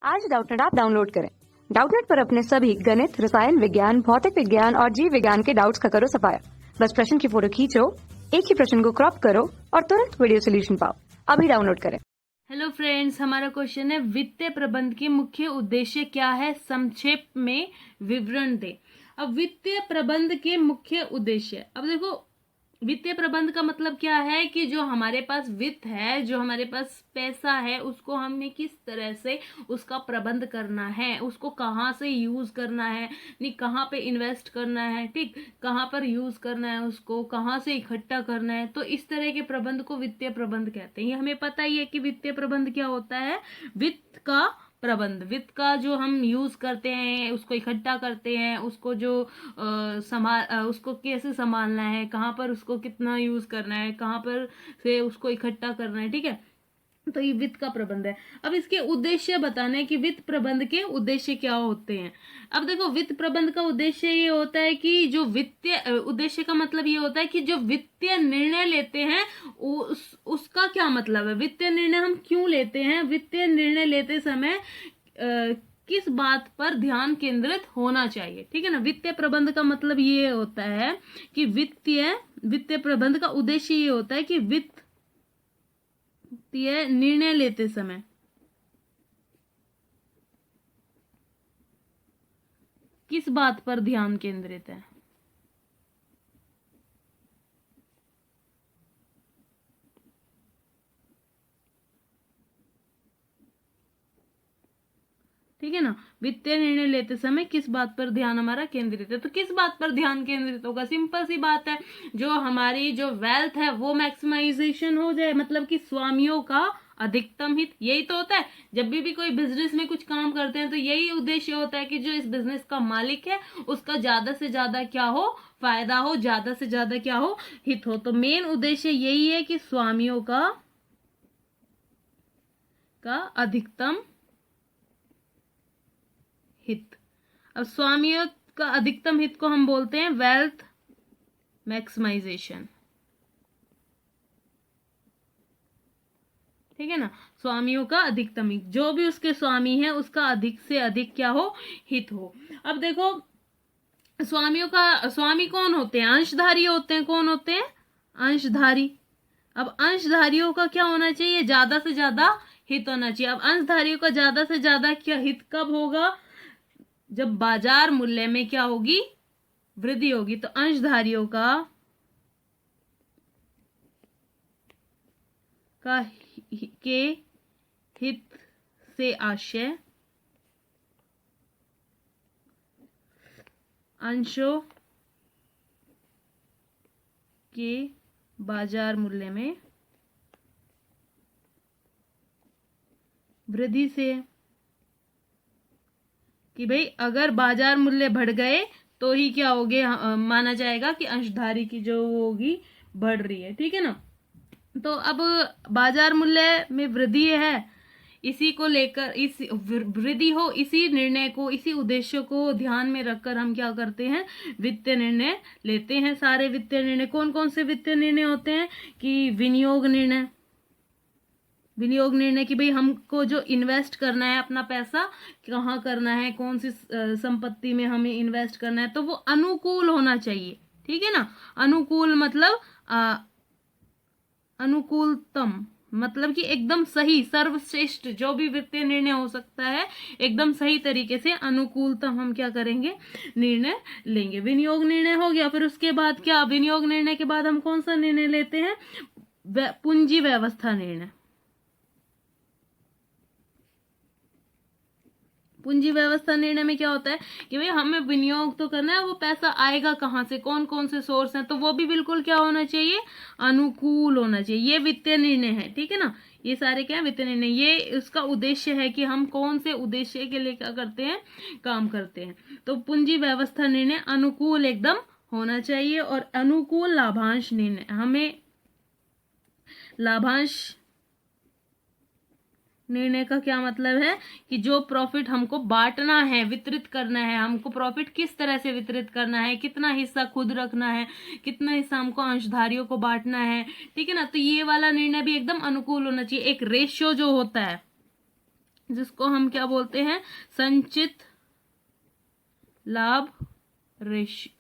आज Doubtnut app download करें। Doubtnut पर अपने सभी गणित, रसायन विज्ञान, भौतिक विज्ञान और जीव विज्ञान के डाउट्स का करो सफाया। बस प्रश्न की फोटो खींचो, एक ही प्रश्न को क्रॉप करो और तुरंत वीडियो सोल्यूशन पाओ। अभी डाउनलोड करें। हेलो फ्रेंड्स, हमारा क्वेश्चन है वित्तीय प्रबंध के मुख्य उद्देश्य क्या है, संक्षेप में विवरण दे। अब वित्तीय प्रबंध के मुख्य उद्देश्य, अब देखो वित्तीय प्रबंध का मतलब क्या है कि जो हमारे पास वित्त है, जो हमारे पास पैसा है, उसको हमें किस तरह से उसका प्रबंध करना है, उसको कहाँ से यूज करना है, नहीं कहाँ पे इन्वेस्ट करना है, ठीक, कहाँ पर यूज करना है, उसको कहाँ से इकट्ठा करना है। तो इस तरह के प्रबंध को वित्तीय प्रबंध कहते हैं। ये हमें पता ही है कि वित्तीय प्रबंध क्या होता है। वित्त का प्रबंध, वित्त का जो हम यूज करते हैं, उसको इकट्ठा करते हैं, उसको जो उसको कैसे संभालना है, कहाँ पर उसको कितना यूज करना है, कहाँ पर से उसको इकट्ठा करना है, ठीक है। तो ये वित्त का प्रबंध है। अब इसके उद्देश्य बताने कि वित्त प्रबंध के उद्देश्य क्या होते हैं। अब देखो वित्त प्रबंध का उद्देश्य ये होता है कि जो वित्तीय उद्देश्य का मतलब ये होता है कि जो वित्तीय निर्णय लेते हैं उसका क्या मतलब है, वित्तीय निर्णय हम क्यों लेते हैं, वित्तीय निर्णय लेते समय किस बात पर ध्यान केंद्रित होना चाहिए, ठीक है ना। वित्तीय प्रबंध का मतलब ये होता है कि वित्तीय प्रबंध का उद्देश्य ये होता है कि वित्तीय निर्णय लेते समय किस बात पर ध्यान केंद्रित है। ठीक है ना, वित्तीय निर्णय लेते समय किस बात पर ध्यान हमारा केंद्रित है। तो किस बात पर ध्यान केंद्रित होगा, सिंपल सी बात है, जो हमारी जो वेल्थ है वो मैक्सिमाइजेशन हो जाए, मतलब कि स्वामियों का अधिकतम हित। यही तो होता है, जब भी कोई बिजनेस में कुछ काम करते हैं तो यही उद्देश्य होता है कि जो इस बिजनेस का मालिक है उसका ज्यादा से ज्यादा क्या हो, फायदा हो, ज्यादा से ज्यादा क्या हो, हित हो। तो मेन उद्देश्य यही है कि स्वामियों का अधिकतम हित। अब स्वामियों का अधिकतम हित को हम बोलते हैं वेल्थ मैक्सिमाइजेशन, ठीक है ना। स्वामियों का अधिकतम हित, जो भी उसके स्वामी है उसका अधिक से अधिक क्या हो, हित हो। अब देखो स्वामी कौन होते हैं, अंशधारी होते हैं। कौन होते हैं, अंशधारी। अब अंशधारियों का क्या होना चाहिए, ज्यादा से ज्यादा हित होना चाहिए। अब अंशधारियों का ज्यादा से ज्यादा क्या हित कब होगा, जब बाजार मूल्य में क्या होगी, वृद्धि होगी। तो अंशधारियों का के हित से आशय अंशों के बाजार मूल्य में वृद्धि से, कि भाई अगर बाजार मूल्य बढ़ गए तो ही क्या हो गया, माना जाएगा कि अंशधारी की जो होगी बढ़ रही है, ठीक है ना। तो अब बाजार मूल्य में वृद्धि है, इसी को लेकर, इस वृद्धि हो, इसी निर्णय को, इसी उद्देश्य को ध्यान में रखकर हम क्या करते हैं, वित्तीय निर्णय लेते हैं। सारे वित्तीय निर्णय कौन कौन से वित्तीय निर्णय होते हैं कि विनियोग निर्णय, कि भाई हमको जो इन्वेस्ट करना है, अपना पैसा कहाँ करना है, कौन सी संपत्ति में हमें इन्वेस्ट करना है, तो वो अनुकूल होना चाहिए, ठीक है ना। अनुकूल मतलब अनुकूलतम, मतलब कि एकदम सही, सर्वश्रेष्ठ जो भी वित्तीय निर्णय हो सकता है, एकदम सही तरीके से अनुकूलतम हम क्या करेंगे, निर्णय लेंगे। विनियोग निर्णय हो गया। फिर उसके बाद क्या, विनियोग निर्णय के बाद हम कौन सा निर्णय लेते हैं, पूंजी व्यवस्था निर्णय। पूंजी व्यवस्था निर्णय में क्या होता है कि भाई हमें विनियोग तो करना है, वो पैसा आएगा कहाँ से, कौन कौन से सोर्स हैं, तो वो भी बिल्कुल क्या होना चाहिए, अनुकूल होना चाहिए। ये वित्तीय निर्णय है, ठीक है ना। ये सारे क्या है, वित्तीय निर्णय। ये उसका उद्देश्य है कि हम कौन से उद्देश्य के लिए क्या करते हैं, काम करते हैं। तो पूंजी व्यवस्था निर्णय अनुकूल एकदम होना चाहिए। और अनुकूल लाभांश निर्णय, हमें लाभांश निर्णय का क्या मतलब है कि जो प्रॉफिट हमको बांटना है, वितरित करना है, हमको प्रॉफिट किस तरह से वितरित करना है, कितना हिस्सा खुद रखना है, कितना हिस्सा हमको अंशधारियों को बांटना है, ठीक है ना। तो ये वाला निर्णय भी एकदम अनुकूल होना चाहिए। एक रेशियो जो होता है, जिसको हम क्या बोलते हैं, संचित लाभ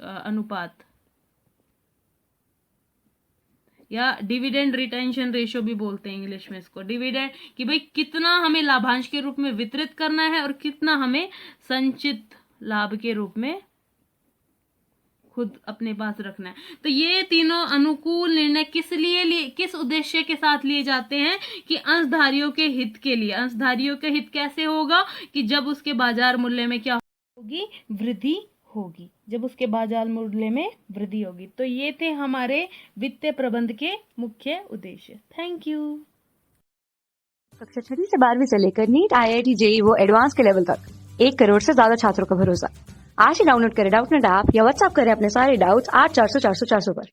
अनुपात, या डिविडेंड रिटेंशन रेशियो भी बोलते हैं इंग्लिश में इसको। डिविडेंड कि भाई कितना हमें लाभांश के रूप में वितरित करना है और कितना हमें संचित लाभ के रूप में खुद अपने पास रखना है। तो ये तीनों अनुकूल निर्णय किस उद्देश्य के साथ लिए जाते हैं कि अंशधारियों के हित के लिए। अंशधारियों के हित कैसे होगा कि जब उसके बाजार मूल्य में क्या होगी, वृद्धि होगी, जब उसके बाजार मूल्य में वृद्धि होगी। तो ये थे हमारे वित्तीय प्रबंध के मुख्य उद्देश्य। Thank you. कक्षा 6 से 12वीं से लेकर नीट, IIT, JEE वो एडवांस के लेवल तक 1 करोड़ से ज्यादा छात्रों का भरोसा। आज ही डाउनलोड करें डाउटनेट ऐप या व्हाट्सएप करें अपने सारे डाउट्स 8400 400 400 पर।